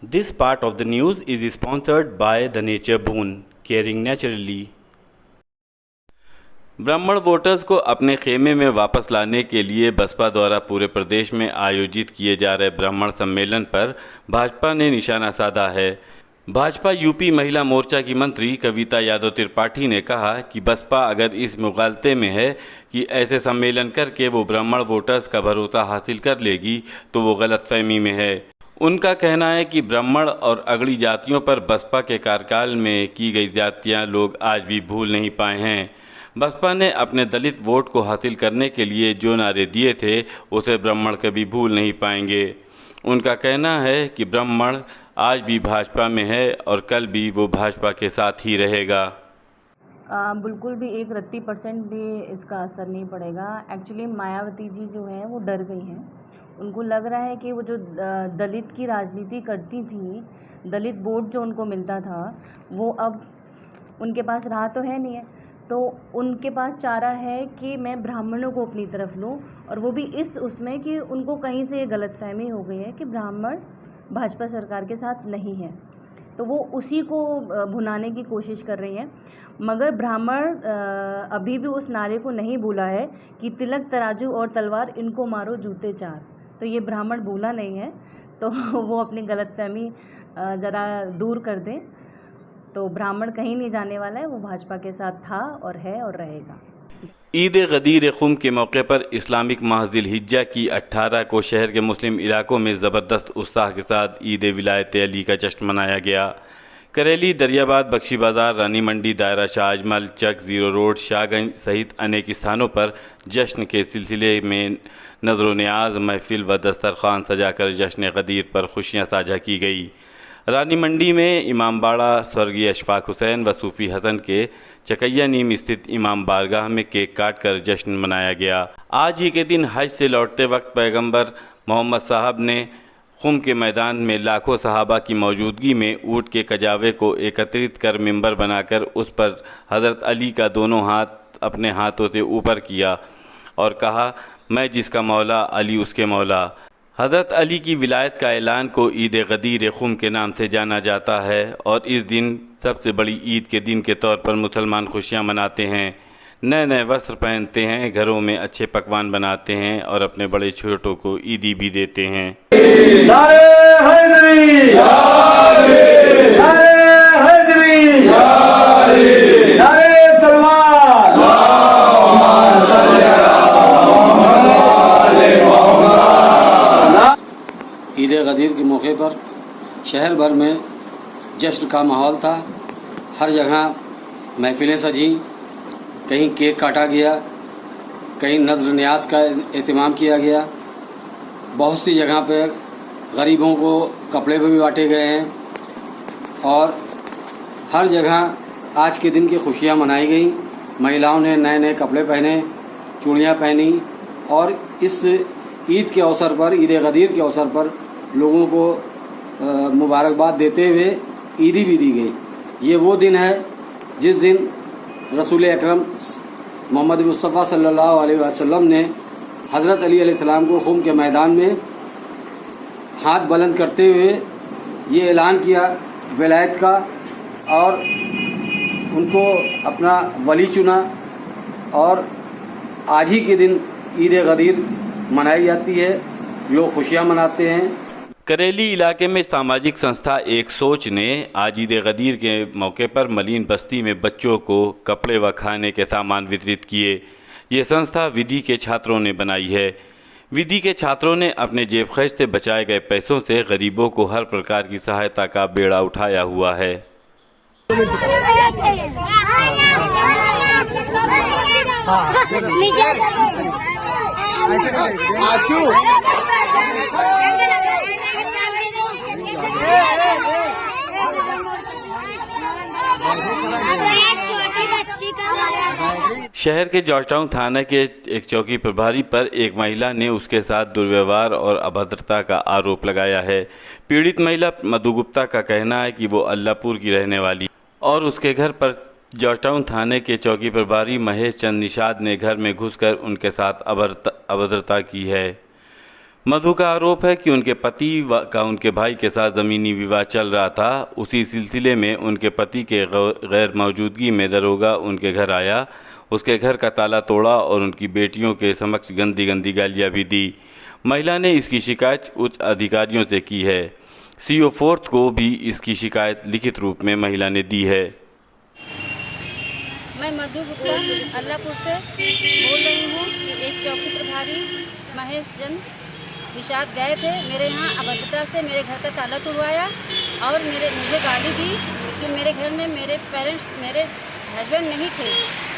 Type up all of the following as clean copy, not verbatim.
This part of the news is sponsored by The Nature Boon, caring naturally. ब्राह्मण voters को अपने खेमे में वापस लाने के लिए बसपा द्वारा पूरे प्रदेश में आयोजित किए जा रहे ब्राह्मण सम्मेलन पर भाजपा ने निशाना साधा है। भाजपा यूपी महिला मोर्चा की मंत्री कविता यादव त्रिपाठी ने कहा कि बसपा अगर इस मुगालते में है कि ऐसे सम्मेलन करके वो ब्राह्मण वोटर्स का भरोसा हासिल कर लेगी तो वो गलतफहमी में है। उनका कहना है कि ब्राह्मण और अगड़ी जातियों पर बसपा के कार्यकाल में की गई ज्यादतियाँ लोग आज भी भूल नहीं पाए हैं। बसपा ने अपने दलित वोट को हासिल करने के लिए जो नारे दिए थे उसे ब्राह्मण कभी भूल नहीं पाएंगे। उनका कहना है कि ब्राह्मण आज भी भाजपा में है और कल भी वो भाजपा के साथ ही रहेगा। बिल्कुल भी एक रत्ती % भी इसका असर नहीं पड़ेगा। एक्चुअली मायावती जी जो हैं वो डर गई हैं। उनको लग रहा है कि वो जो दलित की राजनीति करती थी, दलित वोट जो उनको मिलता था वो अब उनके पास रहा तो है नहीं है, तो उनके पास चारा है कि मैं ब्राह्मणों को अपनी तरफ लूँ, और वो भी उसमें कि उनको कहीं से ये गलतफहमी हो गई है कि ब्राह्मण भाजपा सरकार के साथ नहीं है, तो वो उसी को भुनाने की कोशिश कर रही हैं। मगर ब्राह्मण अभी भी उस नारे को नहीं भूला है कि तिलक तराजू और तलवार इनको मारो जूते चार, तो ये ब्राह्मण भूला नहीं है। तो वो अपनी गलतफहमी ज़रा दूर कर दें, तो ब्राह्मण कहीं नहीं जाने वाला है, वो भाजपा के साथ था और है और रहेगा। ईद गदीर खुम के मौके पर इस्लामिक माह ज़िल-हिज्जा की 18 को शहर के मुस्लिम इलाकों में ज़बरदस्त उत्साह के साथ ईद विलायत अली का जश्न मनाया गया। करेली, दरियाबाद, बख्शी बाज़ार, रानी मंडी, दायरा शाह अजमल, चक, ज़ीरो रोड, शाहगंज सहित अनेक स्थानों पर जश्न के सिलसिले में नज़र न्याज, महफिल व दस्तरखान सजाकर जश्न गदीर पर खुशियाँ साझा की गई। रानी मंडी में इमामबाड़ा स्वर्गीय अशफाक हुसैन व सूफ़ी हसन के चकैया नीम स्थित इमाम बारगाह में केक काट कर जश्न मनाया गया। आज ही के दिन हज से लौटते वक्त पैगंबर मोहम्मद साहब ने खुम के मैदान में लाखों सहाबा की मौजूदगी में ऊँट के कजावे को एकत्रित कर मिंबर बनाकर उस पर हज़रत अली का दोनों हाथ अपने हाथों से ऊपर किया और कहा, मैं जिसका मौला अली उसके मौला। हज़रत अली की विलायत का ऐलान को ईद गदीर खुम के नाम से जाना जाता है और इस दिन सबसे बड़ी ईद के दिन के तौर पर मुसलमान खुशियाँ मनाते हैं, नए नए वस्त्र पहनते हैं, घरों में अच्छे पकवान बनाते हैं और अपने बड़े छोटों को ईदी भी देते हैं। नारे हैदरी, नारे हैदरी, नारे सलमान, ईद गदीर के मौके पर शहर भर में जश्न का माहौल था। हर जगह महफिलें सजी, कहीं केक काटा गया, कहीं नज़र न्याज का एहतमाम किया गया। बहुत सी जगह पर गरीबों को कपड़े भी बांटे गए हैं और हर जगह आज के दिन की खुशियां मनाई गई। महिलाओं ने नए नए कपड़े पहने, चूड़ियां पहनी और इस ईद के अवसर पर, ईद गदीर के अवसर पर लोगों को मुबारकबाद देते हुए ईदी भी दी गई। ये वो दिन है जिस दिन रसूल अकरम मोहम्मद मुस्तफ़ा सल्लल्लाहु अलैहि वसल्लम ने हज़रत अली अलैहिस्सलाम को खुम के मैदान में हाथ बुलंद करते हुए ये ऐलान किया विलायत का और उनको अपना वली चुना और आज ही के दिन ईद गदीर मनाई जाती है, लोग खुशियाँ मनाते हैं। करेली इलाके में सामाजिक संस्था एक सोच ने आज ईद गदीर के मौके पर मलिन बस्ती में बच्चों को कपड़े व खाने के सामान वितरित किए। ये संस्था विधि के छात्रों ने बनाई है। विधि के छात्रों ने अपने जेब खर्च से बचाए गए पैसों से गरीबों को हर प्रकार की सहायता का बेड़ा उठाया हुआ है। शहर के जॉर्जटाउन थाना के एक चौकी प्रभारी पर एक महिला ने उसके साथ दुर्व्यवहार और अभद्रता का आरोप लगाया है। पीड़ित महिला मधु गुप्ता का कहना है कि वो अल्लाहपुर की रहने वाली और उसके घर पर जॉर्जटाउन थाने के चौकी प्रभारी महेश चंद निषाद ने घर में घुसकर उनके साथ अभद्रता की है। मधु का आरोप है कि उनके पति का उनके भाई के साथ ज़मीनी विवाद चल रहा था। उसी सिलसिले में उनके पति के गैर मौजूदगी में दरोगा उनके घर आया, उसके घर का ताला तोड़ा और उनकी बेटियों के समक्ष गंदी गंदी गालियाँ भी दी। महिला ने इसकी शिकायत उच्च अधिकारियों से की है। CO 4th को भी इसकी शिकायत लिखित रूप में महिला ने दी है। मैं मधु गुप्ता अल्लाहपुर से बोल रही हूँ कि एक चौकी प्रभारी महेश चंद निषाद गए थे मेरे यहाँ अभद्रता से मेरे घर का ताला तोड़वाया और मुझे गाली दी कि मेरे घर में मेरे हस्बैंड नहीं थे,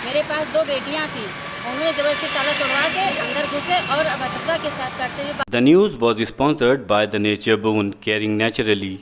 मेरे पास 2 बेटियाँ थीं। उन्होंने जबरदस्ती ताला तोड़वा के अंदर घुसे और अभद्रता के साथ करते हुए। The news was sponsored by the Nature Boon, caring naturally.